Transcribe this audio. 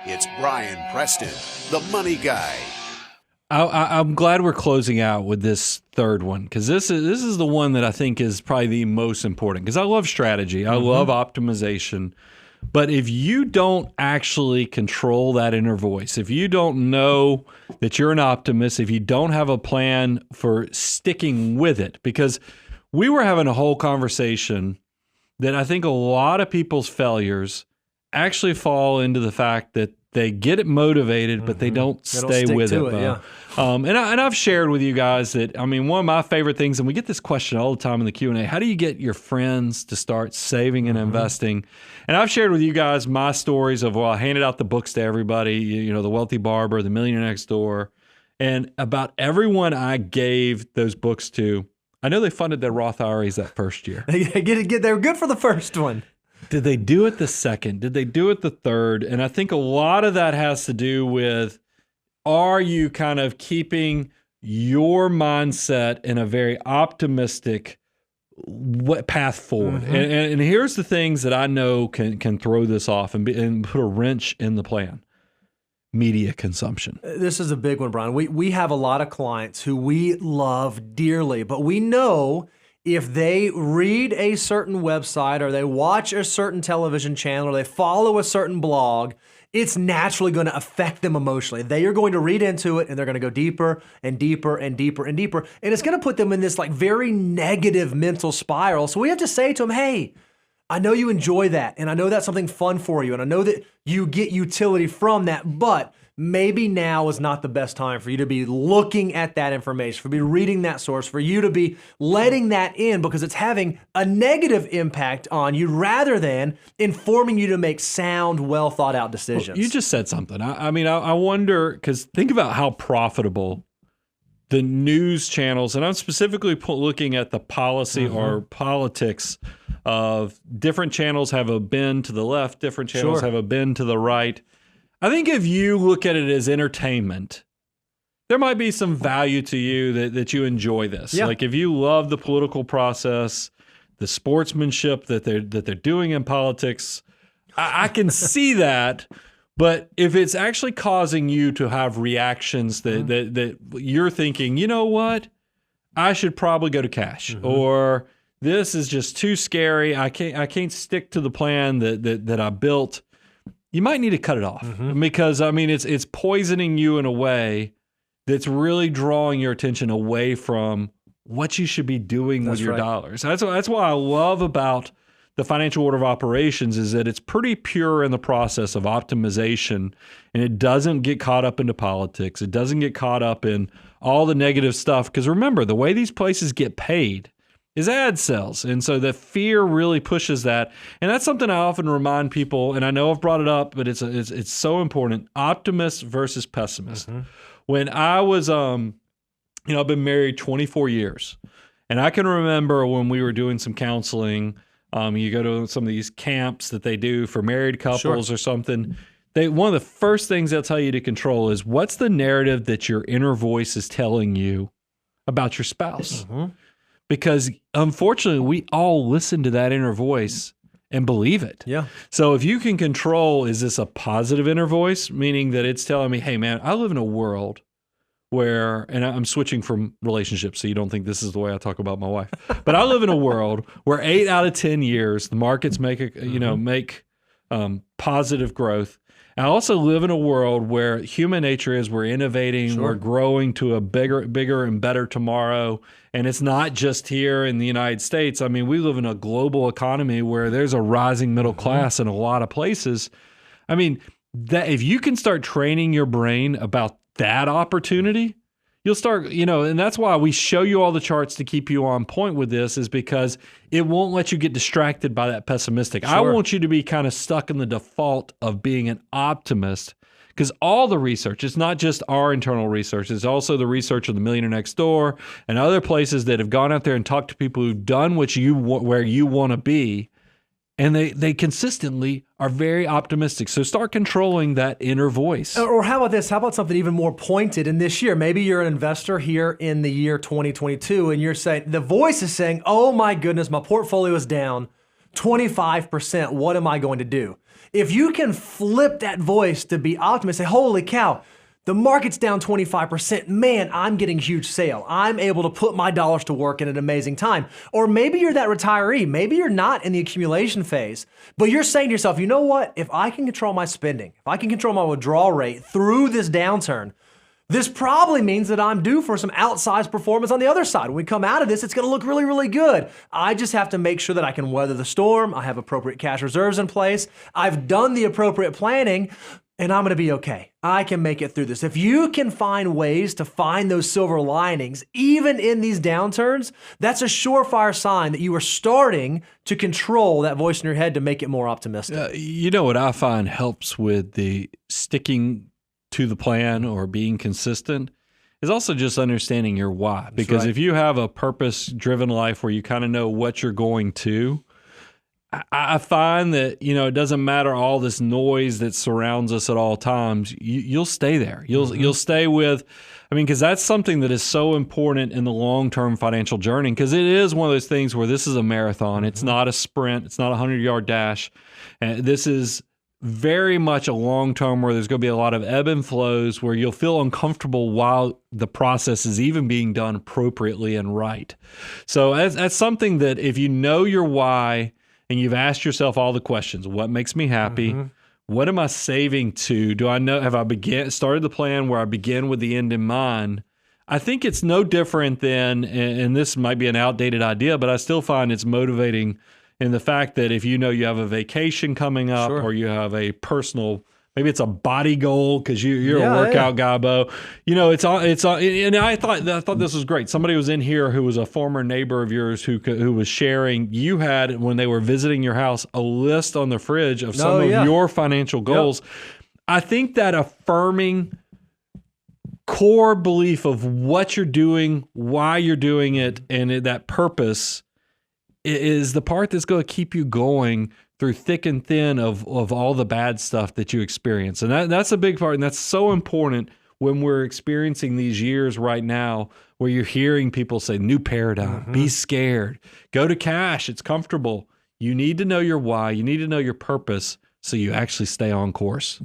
It's Brian Preston, the money guy. I'm glad we're closing out with this third one, because this is the one that I think is probably the most important, because I love strategy. I love optimization. But if you don't actually control that inner voice, if you don't know that you're an optimist, if you don't have a plan for sticking with it, because we were having a whole conversation that I think a lot of people's failures actually fall into the fact that they get it motivated, but they don't stay with it. Yeah. And I've shared with you guys that, I mean, one of my favorite things, and we get this question all the time in the Q&A, how do you get your friends to start saving and investing? And I've shared with you guys my stories of, well, I handed out the books to everybody, you know, The Wealthy Barber, The Millionaire Next Door, and about everyone I gave those books to, I know they funded their Roth IRAs that first year. They were good for the first one. Did they do it the second? Did they do it the third? And I think a lot of that has to do with, are you kind of keeping your mindset in a very optimistic path forward? And here's the things that I know can throw this off and put a wrench in the plan. Media consumption. This is a big one, Brian. We have a lot of clients who we love dearly, but we know if they read a certain website or they watch a certain television channel or they follow a certain blog, it's naturally going to affect them emotionally. They are going to read into it and they're going to go deeper and deeper and deeper and deeper. And it's going to put them in this like very negative mental spiral. So we have to say to them, hey, I know you enjoy that and I know that's something fun for you and I know that you get utility from that, but maybe now is not the best time for you to be looking at that information, for you to be reading that source, for you to be letting that in because it's having a negative impact on you rather than informing you to make sound, well thought out decisions. Well, you just said something. I mean, I wonder, because think about how profitable the news channels, and I'm specifically looking at the policy or politics of different channels have a bend to the left, different channels have a bend to the right. I think if you look at it as entertainment, there might be some value to you that you enjoy this. Yeah. Like if you love the political process, the sportsmanship that they're doing in politics, I can see that. But if it's actually causing you to have reactions that you're thinking, you know what, I should probably go to cash, or this is just too scary. I can't stick to the plan that I built. You might need to cut it off because, I mean, it's poisoning you in a way that's really drawing your attention away from what you should be doing with your dollars. That's what I love about the financial order of operations is that it's pretty pure in the process of optimization, and it doesn't get caught up into politics. It doesn't get caught up in all the negative stuff. Because remember, the way these places get paid is ad sales. And so the fear really pushes that. And that's something I often remind people, and I know I've brought it up, but it's so important. Optimist versus pessimist. When I was, I've been married 24 years. And I can remember when we were doing some counseling, you go to some of these camps that they do for married couples or something. One of the first things they'll tell you to control is what's the narrative that your inner voice is telling you about your spouse. Because unfortunately, we all listen to that inner voice and believe it. Yeah. So if you can control, is this a positive inner voice, meaning that it's telling me, hey, man, I live in a world where, and I'm switching from relationships, so you don't think this is the way I talk about my wife, but I live in a world where 8 out of 10 years, the markets make positive growth. I also live in a world where human nature is we're innovating, we're growing to a bigger and better tomorrow. And it's not just here in the United States. I mean, we live in a global economy where there's a rising middle class in a lot of places. I mean, that if you can start training your brain about that opportunity, you'll start, and that's why we show you all the charts to keep you on point with this, is because it won't let you get distracted by that pessimistic. I want you to be kind of stuck in the default of being an optimist, because all the research, it's not just our internal research, it's also the research of the Millionaire Next Door and other places that have gone out there and talked to people who've done where you want to be. And they consistently are very optimistic. So start controlling that inner voice. Or how about this? How about something even more pointed in this year? Maybe you're an investor here in the year 2022 and you're saying, the voice is saying, oh my goodness, my portfolio is down 25%. What am I going to do? If you can flip that voice to be optimistic, say, holy cow, the market's down 25%. Man, I'm getting huge sale. I'm able to put my dollars to work in an amazing time. Or maybe you're that retiree. Maybe you're not in the accumulation phase, but you're saying to yourself, you know what? If I can control my spending, if I can control my withdrawal rate through this downturn, this probably means that I'm due for some outsized performance on the other side. When we come out of this, it's going to look really, really good. I just have to make sure that I can weather the storm. I have appropriate cash reserves in place. I've done the appropriate planning. And I'm going to be okay. I can make it through this. If you can find ways to find those silver linings, even in these downturns, that's a surefire sign that you are starting to control that voice in your head to make it more optimistic. You know what I find helps with the sticking to the plan or being consistent is also just understanding your why. Because if you have a purpose-driven life where you kind of know what you're going to, I find that, it doesn't matter all this noise that surrounds us at all times. You'll stay there. You'll stay with, because that's something that is so important in the long-term financial journey, because it is one of those things where this is a marathon. It's not a sprint. It's not a 100-yard dash. And this is very much a long-term where there's going to be a lot of ebb and flows where you'll feel uncomfortable while the process is even being done appropriately and right. So that's something that if you know your why, and you've asked yourself all the questions, what makes me happy? What am I saving to? Do I know, have I started the plan where I begin with the end in mind? I think it's no different than, and this might be an outdated idea, but I still find it's motivating in the fact that if you know you have a vacation coming up or you have a personal, maybe it's a body goal because you're a workout guy, Bo. It's on. And I thought this was great. Somebody was in here who was a former neighbor of yours who was sharing. You had, when they were visiting your house, a list on the fridge of some of your financial goals. I think that affirming core belief of what you're doing, why you're doing it, and that purpose is the part that's going to keep you going through thick and thin of all the bad stuff that you experience. And that's a big part, and that's so important when we're experiencing these years right now where you're hearing people say, new paradigm, be scared, go to cash, it's comfortable. You need to know your why, you need to know your purpose so you actually stay on course.